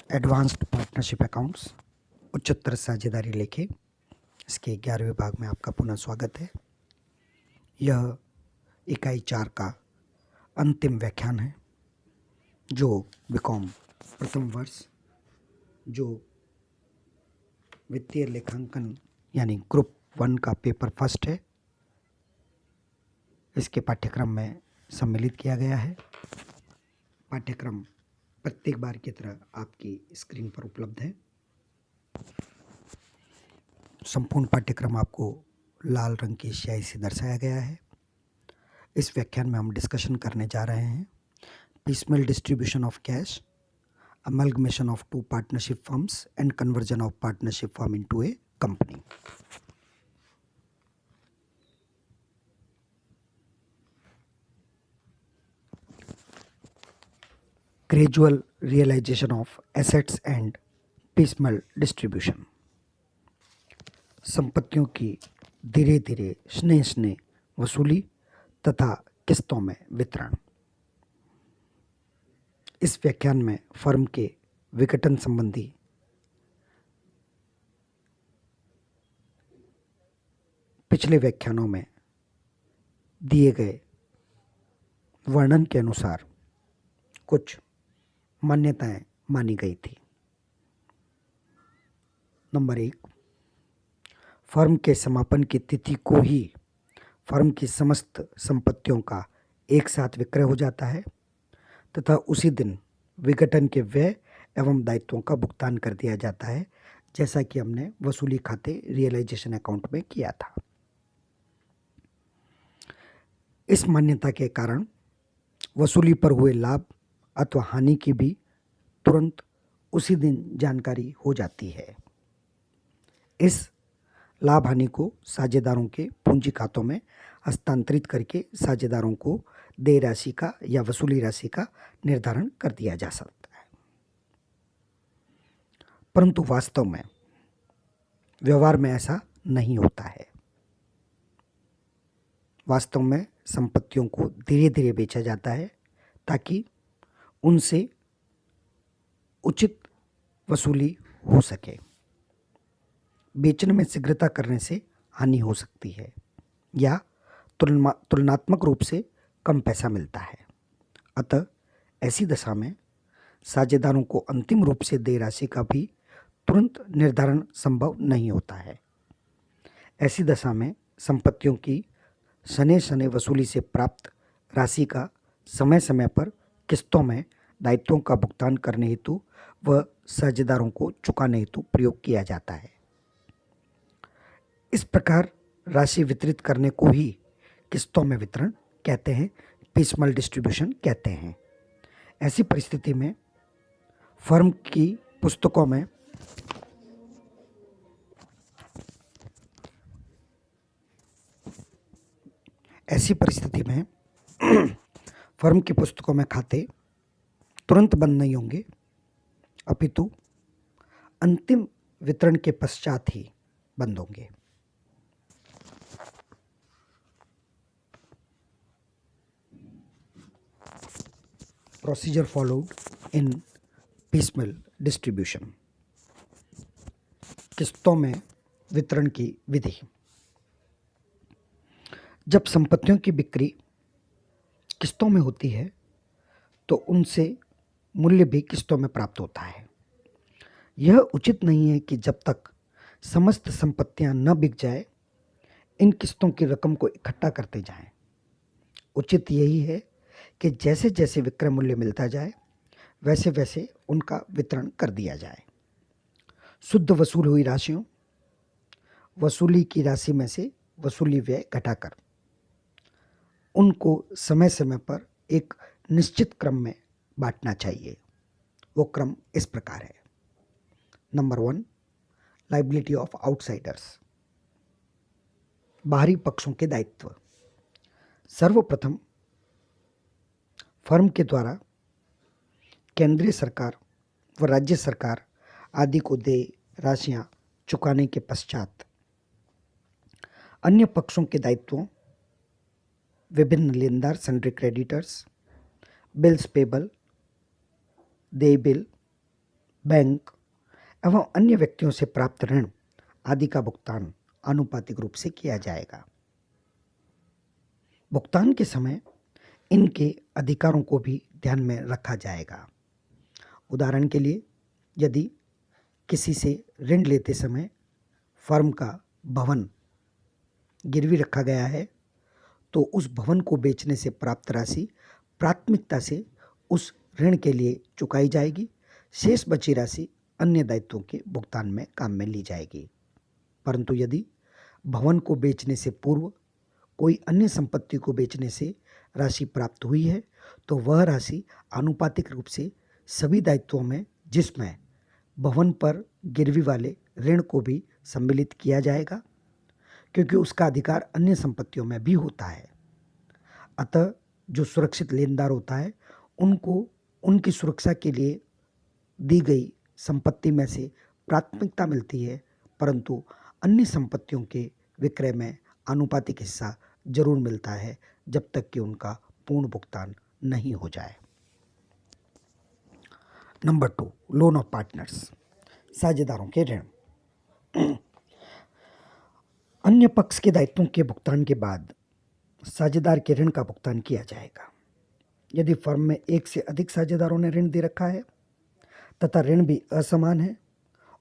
Advanced partnership accounts उच्चतर साझेदारी लेखे इसके 11वें भाग में आपका पुनः स्वागत है। यह इकाई 4 का अंतिम व्याख्यान है जो बीकॉम प्रथम वर्ष जो वित्तीय लेखांकन यानी ग्रुप 1 का पेपर फर्स्ट है, इसके पाठ्यक्रम में सम्मिलित किया गया है। पाठ्यक्रम प्रत्येक बार की तरह आपकी स्क्रीन पर उपलब्ध है। संपूर्ण पाठ्यक्रम आपको लाल रंग की स्याही से दर्शाया गया है। इस व्याख्यान में हम डिस्कशन करने जा रहे हैं piecemeal distribution of cash, amalgamation of two partnership firms and conversion of partnership firm into a company. Gradual realization of assets and piecemeal distribution. संपत्तियों की धीरे धीरे स्नेह वसूली तथा किस्तों में वितरण। इस व्याख्यान में फर्म के विघटन संबंधी पिछले व्याख्यानों में दिए गए वर्णन के अनुसार कुछ मान्यताएं मानी गई थी। नंबर 1, फर्म के समापन की तिथि को ही फर्म की समस्त संपत्तियों का एक साथ विक्रय हो जाता है तथा उसी दिन विघटन के व्यय एवं दायित्वों का भुगतान कर दिया जाता है, जैसा कि हमने वसूली खाते रियलाइजेशन अकाउंट में किया था। इस मान्यता के कारण वसूली पर हुए लाभ अथवा हानि की भी तुरंत उसी दिन जानकारी हो जाती है। इस लाभ हानि को साझेदारों के पूंजी खातों में हस्तांतरित करके साझेदारों को देय राशि का या वसूली राशि का निर्धारण कर दिया जा सकता है। परंतु वास्तव में व्यवहार में ऐसा नहीं होता है। वास्तव में संपत्तियों को धीरे धीरे बेचा जाता है ताकि उनसे उचित वसूली हो सके। बेचने में शीघ्रता करने से हानि हो सकती है या तुलनात्मक रूप से कम पैसा मिलता है। अतः ऐसी दशा में साझेदारों को अंतिम रूप से देय राशि का भी तुरंत निर्धारण संभव नहीं होता है। ऐसी दशा में संपत्तियों की सने वसूली से प्राप्त राशि का समय समय पर किस्तों में दायित्वों का भुगतान करने हेतु व साझेदारों को चुकाने हेतु प्रयोग किया जाता है। इस प्रकार राशि वितरित करने को ही किस्तों में वितरण कहते हैं, पीसमल डिस्ट्रीब्यूशन कहते हैं। ऐसी परिस्थिति में फर्म की पुस्तकों में फर्म की पुस्तकों में खाते तुरंत बंद नहीं होंगे, अपितु अंतिम वितरण के पश्चात ही बंद होंगे। Procedure followed in piecemeal distribution. किस्तों में वितरण की विधि। जब संपत्तियों की बिक्री किस्तों में होती है तो उनसे मूल्य भी किस्तों में प्राप्त होता है। यह उचित नहीं है कि जब तक समस्त संपत्तियां न बिक जाए इन किस्तों की रकम को इकट्ठा करते जाएं। उचित यही है कि जैसे जैसे विक्रय मूल्य मिलता जाए वैसे वैसे उनका वितरण कर दिया जाए। शुद्ध वसूल हुई राशियों वसूली की राशि में से वसूली व्यय घटाकर उनको समय समय पर एक निश्चित क्रम में बांटना चाहिए। वो क्रम इस प्रकार है। नंबर 1, लायबिलिटी ऑफ आउटसाइडर्स, बाहरी पक्षों के दायित्व। सर्वप्रथम फर्म के द्वारा केंद्रीय सरकार व राज्य सरकार आदि को देय राशियां चुकाने के पश्चात अन्य पक्षों के दायित्वों, विभिन्न लेनदार सन्ड्री क्रेडिटर्स, बिल्स पेबल, देय बिल, बैंक एवं अन्य व्यक्तियों से प्राप्त ऋण आदि का भुगतान आनुपातिक रूप से किया जाएगा। भुगतान के समय इनके अधिकारों को भी ध्यान में रखा जाएगा। उदाहरण के लिए, यदि किसी से ऋण लेते समय फर्म का भवन गिरवी रखा गया है, तो उस भवन को बेचने से प्राप्त राशि प्राथमिकता से उस ऋण के लिए चुकाई जाएगी। शेष बची राशि अन्य दायित्वों के भुगतान में काम में ली जाएगी। परंतु यदि भवन को बेचने से पूर्व कोई अन्य संपत्ति को बेचने से राशि प्राप्त हुई है, तो वह राशि आनुपातिक रूप से सभी दायित्वों में, जिसमें भवन पर गिरवी वाले ऋण को भी सम्मिलित किया जाएगा, क्योंकि उसका अधिकार अन्य संपत्तियों में भी होता है। अतः जो सुरक्षित लेनदार होता है, उनको उनकी सुरक्षा के लिए दी गई संपत्ति में से प्राथमिकता मिलती है, परंतु अन्य संपत्तियों के विक्रय में आनुपातिक हिस्सा जरूर मिलता है, जब तक कि उनका पूर्ण भुगतान नहीं हो जाए। नंबर 2, लोन ऑफ पार्टनर्स, साझेदारों के ऋण। अन्य पक्ष के दायित्वों के भुगतान के बाद साझेदार के ऋण का भुगतान किया जाएगा। यदि फर्म में एक से अधिक साझेदारों ने ऋण दे रखा है तथा ऋण भी असमान है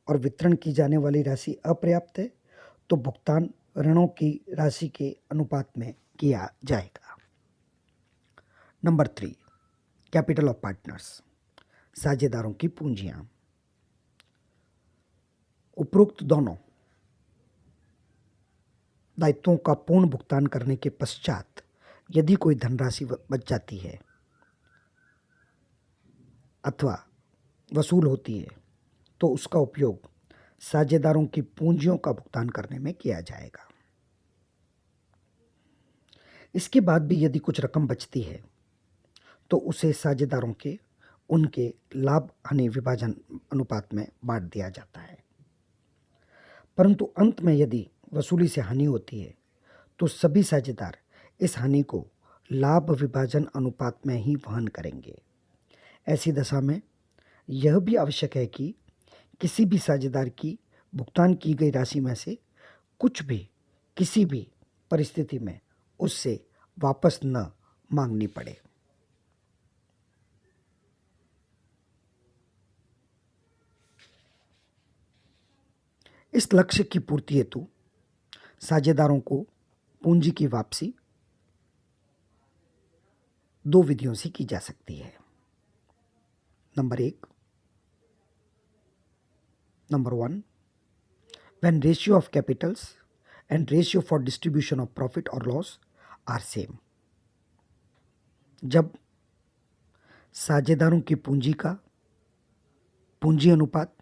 और वितरण की जाने वाली राशि अपर्याप्त है, तो भुगतान ऋणों की राशि के अनुपात में किया जाएगा। नंबर 3, कैपिटल ऑफ पार्टनर्स, साझेदारों की पूंजियां। उपरोक्त दोनों दायित्वों का पूर्ण भुगतान करने के पश्चात यदि कोई धनराशि बच जाती है अथवा वसूल होती है, तो उसका उपयोग साझेदारों की पूंजियों का भुगतान करने में किया जाएगा। इसके बाद भी यदि कुछ रकम बचती है, तो उसे साझेदारों के उनके लाभ हानि विभाजन अनुपात में बांट दिया जाता है। परंतु अंत में यदि वसूली से हानि होती है, तो सभी साझेदार इस हानि को लाभ विभाजन अनुपात में ही वहन करेंगे। ऐसी दशा में यह भी आवश्यक है कि किसी भी साझेदार की भुगतान की गई राशि में से कुछ भी किसी भी परिस्थिति में उससे वापस न मांगनी पड़े। इस लक्ष्य की पूर्ति हेतु साझेदारों को पूंजी की वापसी 2 विधियों से की जा सकती है। Number 1, when ratio of capitals and ratio for distribution of profit or loss are same, जब साझेदारों की पूंजी का पूंजी अनुपात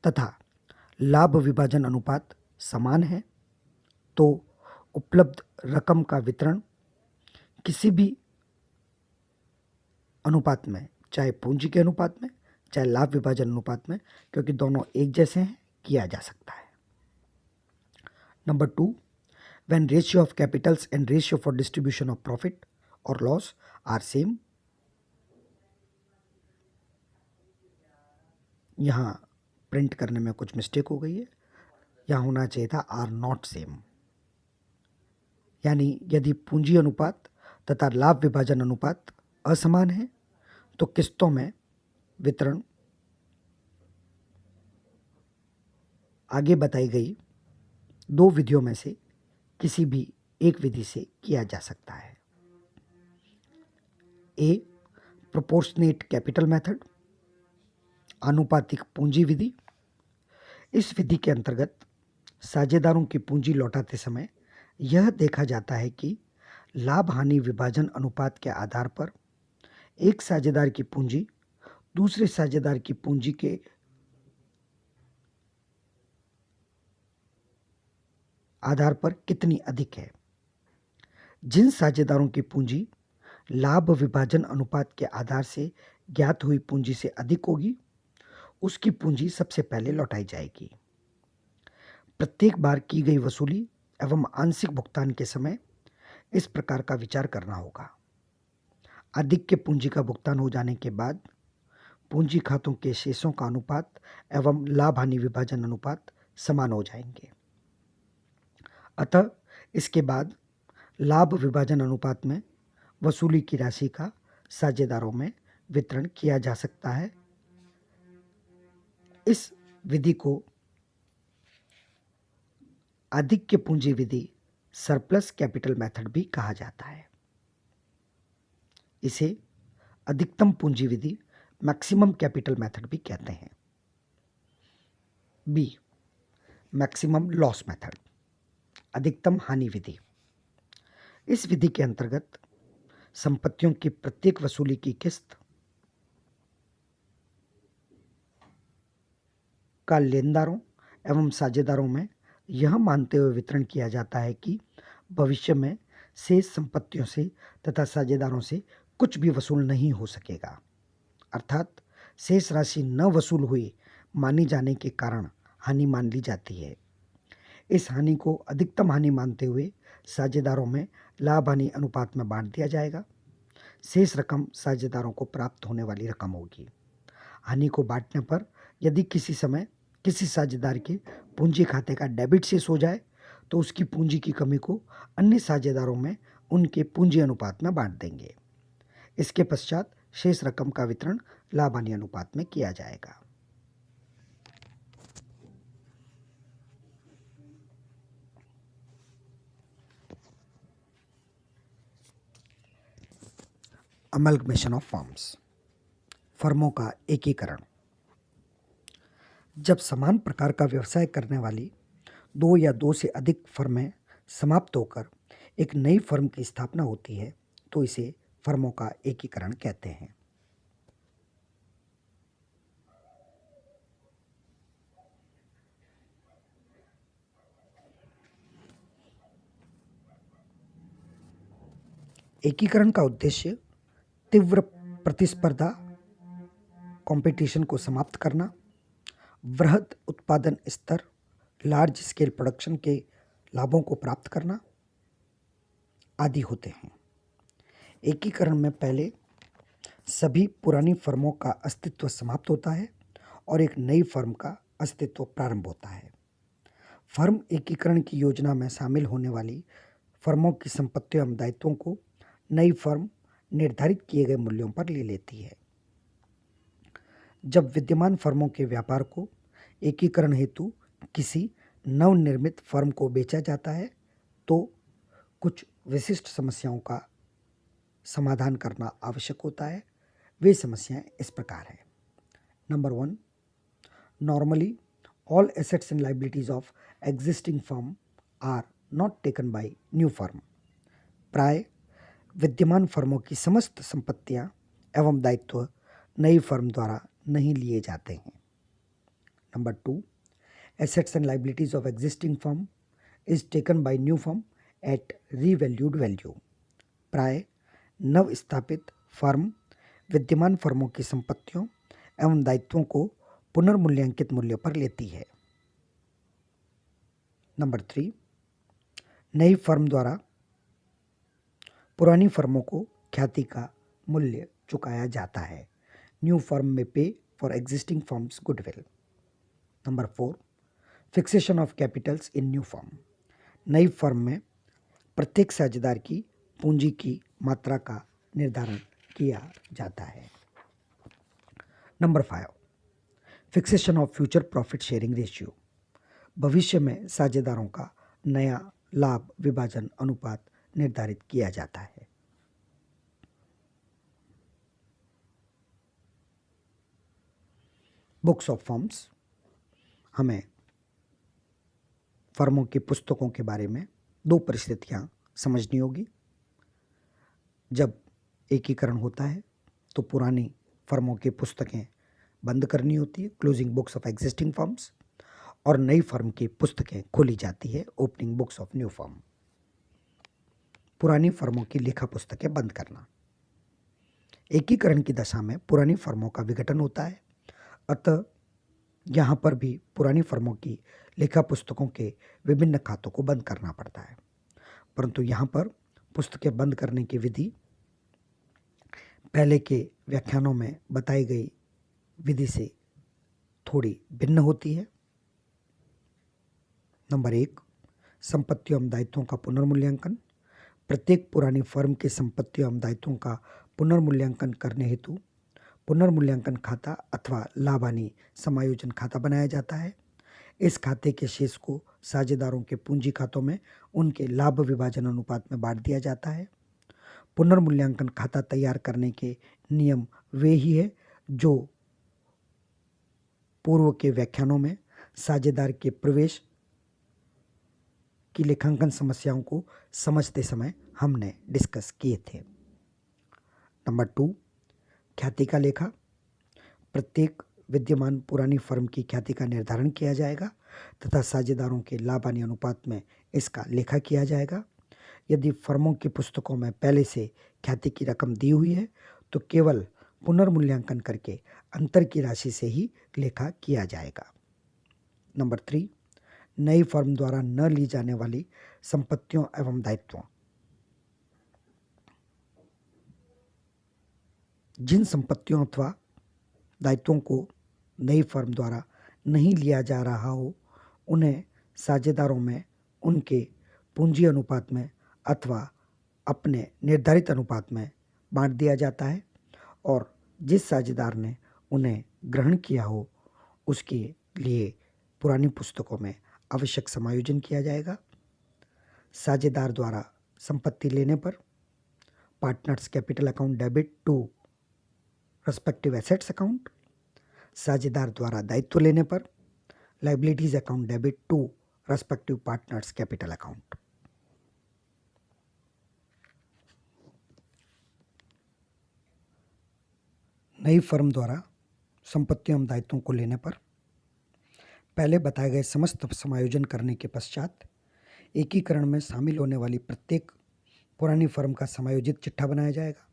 तथा लाभ विभाजन अनुपात समान है, तो उपलब्ध रकम का वितरण किसी भी अनुपात में, चाहे पूंजी के अनुपात में, चाहे लाभ विभाजन अनुपात में, क्योंकि दोनों एक जैसे हैं, किया जा सकता है। Number 2, when ratio of capitals and ratio for distribution of profit or loss are same, यहाँ प्रिंट करने में कुछ मिस्टेक हो गई है, यहाँ होना चाहिए था आर नॉट सेम। यानी यदि पूंजी अनुपात तथा लाभ विभाजन अनुपात असमान है, तो किस्तों में वितरण आगे बताई गई 2 विधियों में से किसी भी एक विधि से किया जा सकता है। ए, प्रोपोर्शनेट कैपिटल मेथड, आनुपातिक पूंजी विधि। इस विधि के अंतर्गत साझेदारों की पूंजी लौटाते समय यह देखा जाता है कि लाभ हानि विभाजन अनुपात के आधार पर एक साझेदार की पूंजी दूसरे साझेदार की पूंजी के आधार पर कितनी अधिक है। जिन साझेदारों की पूंजी लाभ विभाजन अनुपात के आधार से ज्ञात हुई पूंजी से अधिक होगी, उसकी पूंजी सबसे पहले लौटाई जाएगी। प्रत्येक बार की गई वसूली एवं आंशिक भुगतान के समय इस प्रकार का विचार करना होगा। अधिक के पूंजी का भुगतान हो जाने के बाद पूंजी खातों के शेषों का अनुपात एवं लाभ हानि विभाजन अनुपात समान हो जाएंगे। अतः इसके बाद लाभ विभाजन अनुपात में वसूली की राशि का साझेदारों में वितरण किया जा सकता है। इस विधि को आधिक्य पूंजी विधि, सरप्लस कैपिटल मेथड भी कहा जाता है। इसे अधिकतम पूंजी विधि, मैक्सिमम कैपिटल मेथड भी कहते हैं। बी, मैक्सिमम लॉस मेथड, अधिकतम हानि विधि। इस विधि के अंतर्गत संपत्तियों की प्रत्येक वसूली की किस्त का लेनदारों एवं साझेदारों में यह मानते हुए वितरण किया जाता है कि भविष्य में शेष संपत्तियों से तथा साझेदारों से कुछ भी वसूल नहीं हो सकेगा, अर्थात शेष राशि न वसूल हुई मानी जाने के कारण हानि मान ली जाती है। इस हानि को अधिकतम हानि मानते हुए साझेदारों में लाभ हानि अनुपात में बांट दिया जाएगा। शेष रकम साझेदारों को प्राप्त होने वाली रकम होगी। हानि को बांटने पर यदि किसी समय किसी साझेदार के पूंजी खाते का डेबिट शेष हो जाए तो उसकी पूंजी की कमी को अन्य साझेदारों में उनके पूंजी अनुपात में बांट देंगे। इसके पश्चात शेष रकम का वितरण लाभ हानि अनुपात में किया जाएगा। अमलगमेशन ऑफ फर्म्स, फर्मों का एकीकरण। जब समान प्रकार का व्यवसाय करने वाली दो या दो से अधिक फर्में समाप्त होकर एक नई फर्म की स्थापना होती है तो इसे फर्मों का एकीकरण कहते हैं। एकीकरण का उद्देश्य तीव्र प्रतिस्पर्धा, कंपटीशन को समाप्त करना, वृहद उत्पादन स्तर, लार्ज स्केल प्रोडक्शन के लाभों को प्राप्त करना आदि होते हैं। एकीकरण में पहले सभी पुरानी फर्मों का अस्तित्व समाप्त होता है और एक नई फर्म का अस्तित्व प्रारंभ होता है। फर्म एकीकरण की योजना में शामिल होने वाली फर्मों की संपत्तियों एवं दायित्वों को नई फर्म निर्धारित किए गए मूल्यों पर ले लेती है। जब विद्यमान फर्मों के व्यापार को एकीकरण हेतु किसी नवनिर्मित फर्म को बेचा जाता है तो कुछ विशिष्ट समस्याओं का समाधान करना आवश्यक होता है। वे समस्याएं इस प्रकार हैं। Number 1, normally all assets and liabilities of existing firm are not taken by new firm. प्राय विद्यमान फर्मों की समस्त संपत्तियां एवं दायित्व नई फर्म द्वारा नहीं लिए जाते हैं। Number 2, assets and liabilities of existing firm is taken by new firm at revalued value। प्राय नव स्थापित फर्म विद्यमान फर्मों की संपत्तियों एवं दायित्वों को पुनर्मूल्यांकित मूल्य पर लेती है। नंबर 3, नई फर्म द्वारा पुरानी फर्मों को ख्याति का मूल्य चुकाया जाता है। न्यू फर्म में पे for existing firms goodwill. Number 4, fixation of Capitals in new firm. नई फर्म में प्रत्येक साझेदार की पूंजी की मात्रा का निर्धारण किया जाता है। Number 5, fixation of future profit sharing ratio. भविष्य में साझेदारों का नया लाभ विभाजन अनुपात निर्धारित किया जाता है। बुक्स ऑफ फर्म्स, हमें फर्मों की पुस्तकों के बारे में दो परिस्थितियां समझनी होगी। जब एकीकरण होता है तो पुरानी फर्मों की पुस्तकें बंद करनी होती है, closing books of existing firms, और नई फर्म की पुस्तकें खोली जाती है, opening books of new firm. पुरानी फर्मों की लेखा पुस्तकें बंद करना। एकीकरण की दशा में पुरानी फर्मों का विघटन होता है, अतः यहाँ पर भी पुरानी फर्मों की लेखा पुस्तकों के विभिन्न खातों को बंद करना पड़ता है। परंतु यहाँ पर पुस्तकें बंद करने की विधि पहले के व्याख्यानों में बताई गई विधि से थोड़ी भिन्न होती है। नंबर 1, संपत्तियों एवं दायित्वों का पुनर्मूल्यांकन। प्रत्येक पुरानी फर्म के संपत्तियों एवं दायित्वों का पुनर्मूल्यांकन करने हेतु पुनर्मूल्यांकन खाता अथवा लाभ हानि समायोजन खाता बनाया जाता है। इस खाते के शेष को साझेदारों के पूंजी खातों में उनके लाभ विभाजन अनुपात में बांट दिया जाता है। पुनर्मूल्यांकन खाता तैयार करने के नियम वे ही है जो पूर्व के व्याख्यानों में साझेदार के प्रवेश की लेखांकन समस्याओं को समझते समय हमने डिस्कस किए थे। नंबर 2, ख्याति का लेखा। प्रत्येक विद्यमान पुरानी फर्म की ख्याति का निर्धारण किया जाएगा तथा साझेदारों के लाभ हानि अनुपात में इसका लेखा किया जाएगा। यदि फर्मों की पुस्तकों में पहले से ख्याति की रकम दी हुई है तो केवल पुनर्मूल्यांकन करके अंतर की राशि से ही लेखा किया जाएगा। नंबर 3, नई फर्म द्वारा न ली जाने वाली संपत्तियों एवं दायित्वों। जिन संपत्तियों अथवा दायित्वों को नई फर्म द्वारा नहीं लिया जा रहा हो उन्हें साझेदारों में उनके पूंजी अनुपात में अथवा अपने निर्धारित अनुपात में बांट दिया जाता है और जिस साझेदार ने उन्हें ग्रहण किया हो उसके लिए पुरानी पुस्तकों में आवश्यक समायोजन किया जाएगा। साझेदार द्वारा संपत्ति लेने पर partners capital account debit to respective assets account. साझेदार द्वारा दायित्व लेने पर liabilities account debit to respective partners capital account. नई फर्म द्वारा संपत्तियों एवं दायित्वों को लेने पर पहले बताए गए समस्त समायोजन करने के पश्चात एकीकरण में शामिल होने वाली प्रत्येक पुरानी फर्म का समायोजित चिट्ठा बनाया जाएगा।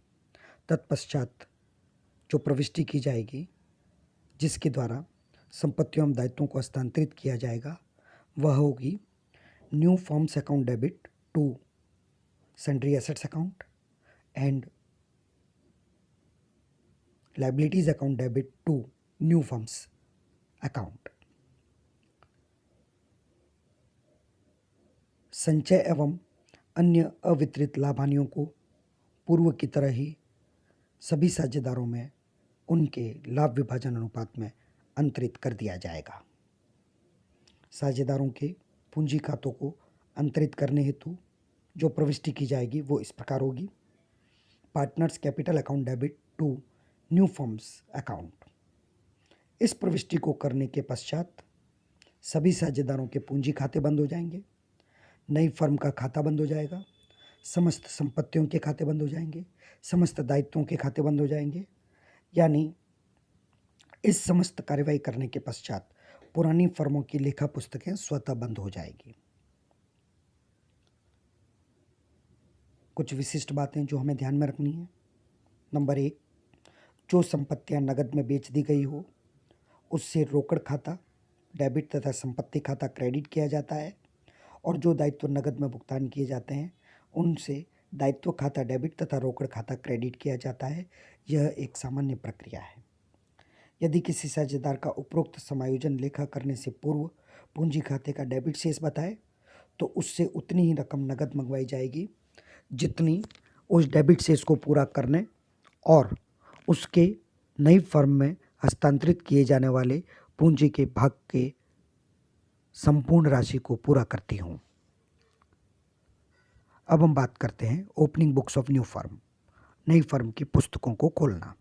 तत्पश्चात जो प्रविष्टि की जाएगी जिसके द्वारा संपत्तियों एवं दायित्वों को हस्तांतरित किया जाएगा वह होगी new firms account debit to sundry assets account and liabilities account debit to new firms account. संचय एवं अन्य अवितरित लाभ हानियों को पूर्व की तरह ही सभी साझेदारों में उनके लाभ विभाजन अनुपात में अंतरित कर दिया जाएगा। साझेदारों के पूंजी खातों को अंतरित करने हेतु जो प्रविष्टि की जाएगी वो इस प्रकार होगी। Partners capital account debit to new firms account. इस प्रविष्टि को करने के पश्चात सभी साझेदारों के पूंजी खाते बंद हो जाएंगे, नई फर्म का खाता बंद हो जाएगा, समस्त संपत्तियों के खाते बंद हो जाएंगे, समस्त दायित्वों के खाते बंद हो जाएंगे। यानी इस समस्त कार्यवाही करने के पश्चात पुरानी फर्मों की लेखा पुस्तकें स्वतः बंद हो जाएगी। कुछ विशिष्ट बातें जो हमें ध्यान में रखनी है। नंबर 1, जो संपत्तियां नकद में बेच दी गई हो उससे रोकड़ खाता डेबिट तथा संपत्ति खाता क्रेडिट किया जाता है और जो दायित्व नकद में भुगतान किए जाते हैं उनसे दायित्व खाता डेबिट तथा रोकड़ खाता क्रेडिट किया जाता है। यह एक सामान्य प्रक्रिया है। यदि किसी साझेदार का उपरोक्त समायोजन लेखा करने से पूर्व पूंजी खाते का डेबिट शेष बताए तो उससे उतनी ही रकम नकद मंगवाई जाएगी जितनी उस डेबिट शेष को पूरा करने और उसके नई फर्म में हस्तांतरित किए जाने वाले पूंजी के भाग के संपूर्ण राशि को पूरा करती हूँ। अब हम बात करते हैं opening books of new firm, नई फर्म की पुस्तकों को खोलना।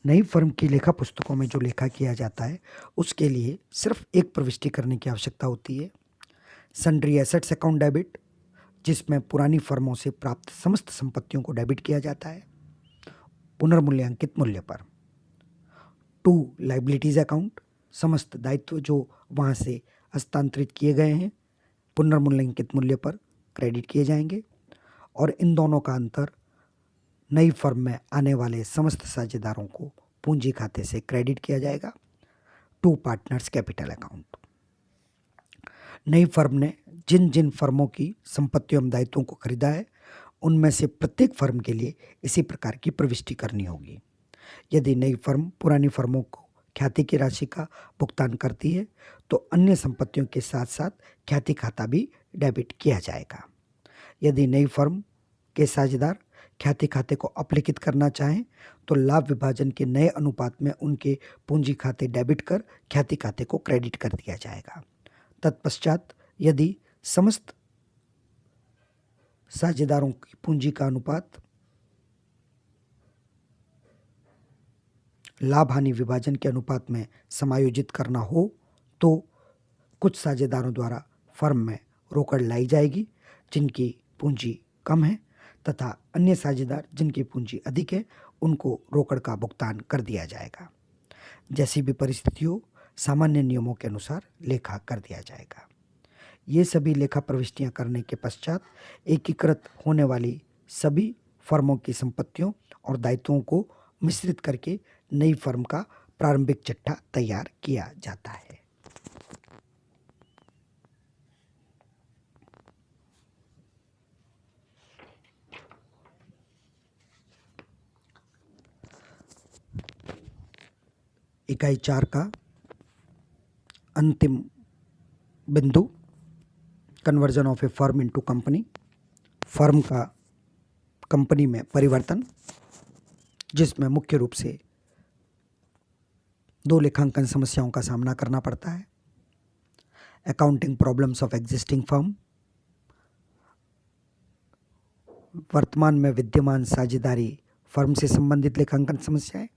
नई फर्म की लेखा पुस्तकों में जो लेखा किया जाता है उसके लिए सिर्फ एक प्रविष्टि करने की आवश्यकता होती है। सन्ड्री एसेट्स अकाउंट डेबिट, जिसमें पुरानी फर्मों से प्राप्त समस्त संपत्तियों को डेबिट किया जाता है पुनर्मूल्यांकित मूल्य पर। टू लायबिलिटीज अकाउंट, समस्त दायित्व जो वहाँ से हस्तांतरित किए गए हैं पुनर्मूल्यांकित मूल्य पर क्रेडिट किए जाएंगे और इन दोनों का अंतर नई फर्म में आने वाले समस्त साझेदारों को पूंजी खाते से क्रेडिट किया जाएगा। टू पार्टनर्स कैपिटल अकाउंट, नई फर्म ने जिन जिन फर्मों की संपत्तियों एवं दायित्वों को खरीदा है उनमें से प्रत्येक फर्म के लिए इसी प्रकार की प्रविष्टि करनी होगी। यदि नई फर्म पुरानी फर्मों को ख्याति की राशि का भुगतान करती है तो अन्य संपत्तियों के साथ साथ ख्याति खाता भी डेबिट किया जाएगा। यदि नई फर्म के साझेदार ख्याति खाते को अपलिखित करना चाहें तो लाभ विभाजन के नए अनुपात में उनके पूंजी खाते डेबिट कर ख्याति खाते को क्रेडिट कर दिया जाएगा। तत्पश्चात यदि समस्त साझेदारों की पूंजी का अनुपात लाभ हानि विभाजन के अनुपात में समायोजित करना हो तो कुछ साझेदारों द्वारा फर्म में रोकड़ लाई जाएगी जिनकी पूंजी कम है तथा अन्य साझेदार जिनकी पूंजी अधिक है उनको रोकड़ का भुगतान कर दिया जाएगा। जैसी भी परिस्थिति हो सामान्य नियमों के अनुसार लेखा कर दिया जाएगा। ये सभी लेखा प्रविष्टियां करने के पश्चात एकीकृत होने वाली सभी फर्मों की संपत्तियों और दायित्वों को मिश्रित करके नई फर्म का प्रारंभिक चिट्ठा तैयार किया जाता है। इकाई 4 का अंतिम बिंदु conversion of A firm into company, firm का कंपनी में परिवर्तन, जिसमें मुख्य रूप से 2 लेखांकन समस्याओं का सामना करना पड़ता है। Accounting problems of existing firm, वर्तमान में विद्यमान साझेदारी फर्म से संबंधित लेखांकन समस्याएं।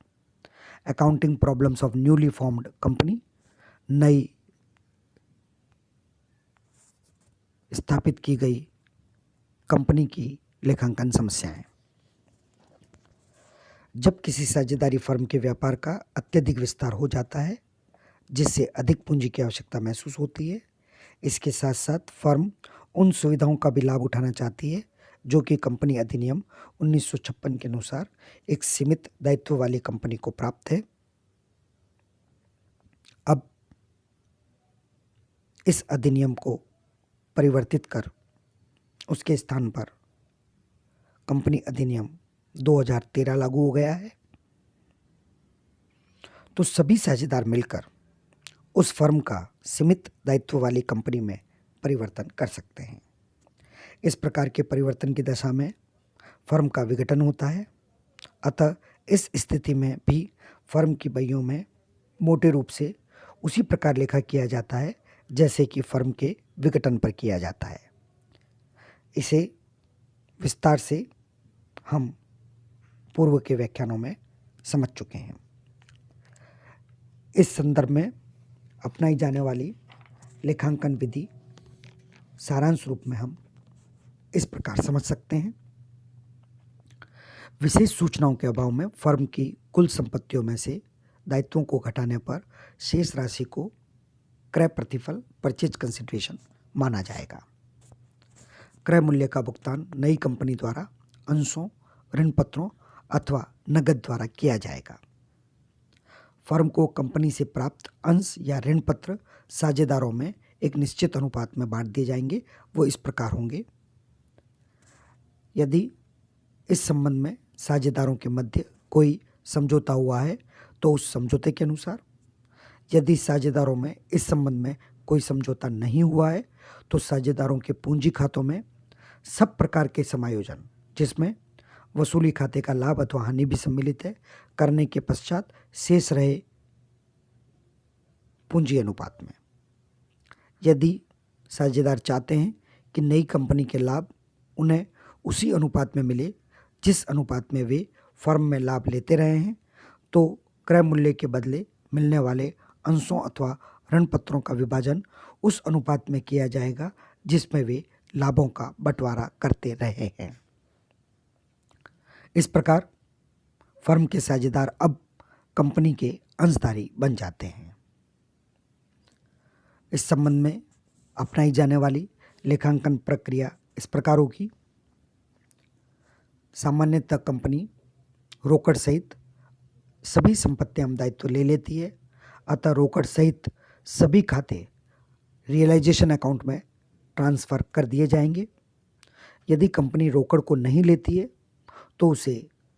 Accounting problems of newly formed company, नई स्थापित की गई कंपनी की लेखांकन समस्याएं। जब किसी साझेदारी फर्म के व्यापार का अत्यधिक विस्तार हो जाता है जिससे अधिक पूंजी की आवश्यकता महसूस होती है, इसके साथ साथ फर्म उन सुविधाओं का भी लाभ उठाना चाहती है जो कि कंपनी अधिनियम 1956 के अनुसार एक सीमित दायित्व वाली कंपनी को प्राप्त है। अब इस अधिनियम को परिवर्तित कर उसके स्थान पर कंपनी अधिनियम 2013 लागू हो गया है, तो सभी साझेदार मिलकर उस फर्म का सीमित दायित्व वाली कंपनी में परिवर्तन कर सकते हैं। इस प्रकार के परिवर्तन की दशा में फर्म का विघटन होता है, अतः इस स्थिति में भी फर्म की बहियों में मोटे रूप से उसी प्रकार लेखा किया जाता है जैसे कि फर्म के विघटन पर किया जाता है। इसे विस्तार से हम पूर्व के व्याख्यानों में समझ चुके हैं। इस संदर्भ में अपनाई जाने वाली लेखांकन विधि सारांश रूप में हम इस प्रकार समझ सकते हैं। विशेष सूचनाओं के अभाव में फर्म की कुल संपत्तियों में से दायित्वों को घटाने पर शेष राशि को क्रय प्रतिफल परचेज कंसिडरेशन माना जाएगा। क्रय मूल्य का भुगतान नई कंपनी द्वारा अंशों, ऋण पत्रों अथवा नकद द्वारा किया जाएगा। फर्म को कंपनी से प्राप्त अंश या ऋण पत्र साझेदारों में एक निश्चित अनुपात में बांट दिए जाएंगे। वो इस प्रकार होंगे। यदि इस संबंध में साझेदारों के मध्य कोई समझौता हुआ है तो उस समझौते के अनुसार, यदि साझेदारों में इस संबंध में कोई समझौता नहीं हुआ है तो साझेदारों के पूंजी खातों में सब प्रकार के समायोजन, जिसमें वसूली खाते का लाभ अथवा हानि भी सम्मिलित है, करने के पश्चात शेष रहे पूंजी अनुपात में, यदि साझेदार चाहते हैं कि नई कंपनी के लाभ उन्हें उसी अनुपात में मिले जिस अनुपात में वे फर्म में लाभ लेते रहे हैं, तो क्रय मूल्य के बदले मिलने वाले अंशों अथवा ऋण पत्रों का विभाजन उस अनुपात में किया जाएगा जिसमें वे लाभों का बंटवारा करते रहे हैं। इस प्रकार फर्म के साझेदार अब कंपनी के अंशधारी बन जाते हैं। इस संबंध में अपनाई जाने वाली लेखांकन प्रक्रिया इस प्रकार होगी। सामान्यतः कंपनी रोकड़ सहित सभी संपत्तियां दायित्व ले लेती है, अतः रोकड़ सहित सभी खाते रियलाइजेशन अकाउंट में ट्रांसफ़र कर दिए जाएंगे। यदि कंपनी रोकड़ को नहीं लेती है तो उसे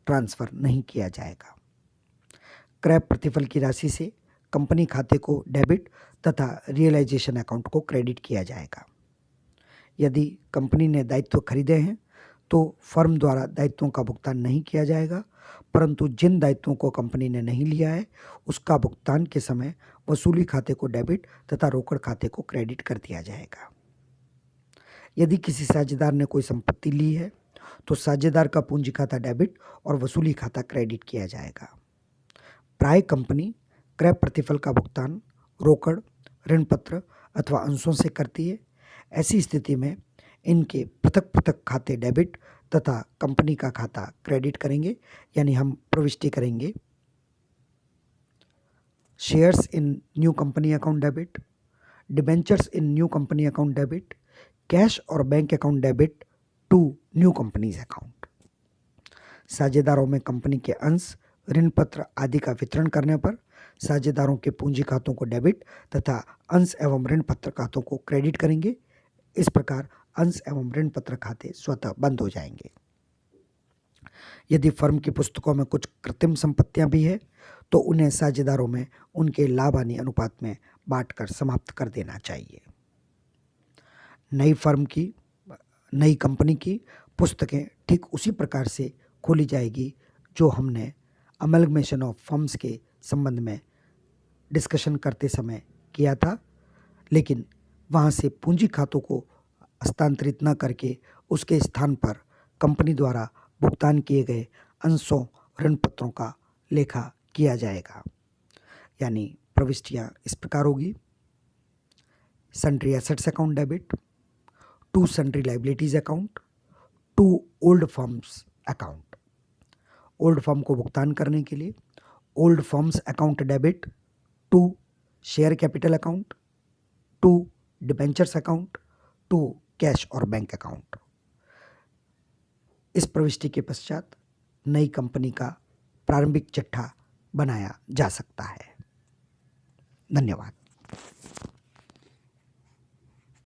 ट्रांसफ़र नहीं किया जाएगा। क्रय प्रतिफल की राशि से कंपनी खाते को डेबिट तथा रियलाइजेशन अकाउंट को क्रेडिट किया जाएगा। यदि कंपनी ने दायित्व खरीदे हैं तो फर्म द्वारा दायित्वों का भुगतान नहीं किया जाएगा, परंतु जिन दायित्वों को कंपनी ने नहीं लिया है उसका भुगतान के समय वसूली खाते को डेबिट तथा रोकड़ खाते को क्रेडिट कर दिया जाएगा। यदि किसी साझेदार ने कोई संपत्ति ली है तो साझेदार का पूंजी खाता डेबिट और वसूली खाता क्रेडिट किया जाएगा। प्राय कंपनी क्रय प्रतिफल का भुगतान रोकड़, ऋण पत्र अथवा अंशों से करती है। ऐसी स्थिति में इनके पृथक पृथक खाते डेबिट तथा कंपनी का खाता क्रेडिट करेंगे, यानी हम प्रविष्टि करेंगे shares in new company account debit, debentures in new company account debit, cash और bank account debit to new companies account. साझेदारों में कंपनी के अंश, ऋण पत्र आदि का वितरण करने पर साझेदारों के पूंजी खातों को डेबिट तथा अंश एवं ऋण पत्र खातों को क्रेडिट करेंगे। इस प्रकार अंश एवं ऋण पत्र खाते स्वतः बंद हो जाएंगे। यदि फर्म की पुस्तकों में कुछ कृत्रिम संपत्तियां भी है तो उन्हें साझेदारों में उनके लाभ हानि अनुपात में बांटकर समाप्त कर देना चाहिए। नई कंपनी की पुस्तकें ठीक उसी प्रकार से खोली जाएगी जो हमने अमलगमेशन ऑफ फर्म्स के संबंध में डिस्कशन करते समय किया था, लेकिन वहाँ से पूंजी खातों को हस्तांतरित न करके उसके स्थान पर कंपनी द्वारा भुगतान किए गए अंशों, ऋण पत्रों का लेखा किया जाएगा। यानी प्रविष्टियाँ इस प्रकार होगी: sundry assets account debit to sundry liabilities account to old firms account. Old firm को भुगतान करने के लिए old firms account debit to share capital account to debentures account to cash और बैंक अकाउंट। इस प्रविष्टि के पश्चात नई कंपनी का प्रारंभिक चिट्ठा बनाया जा सकता है। धन्यवाद।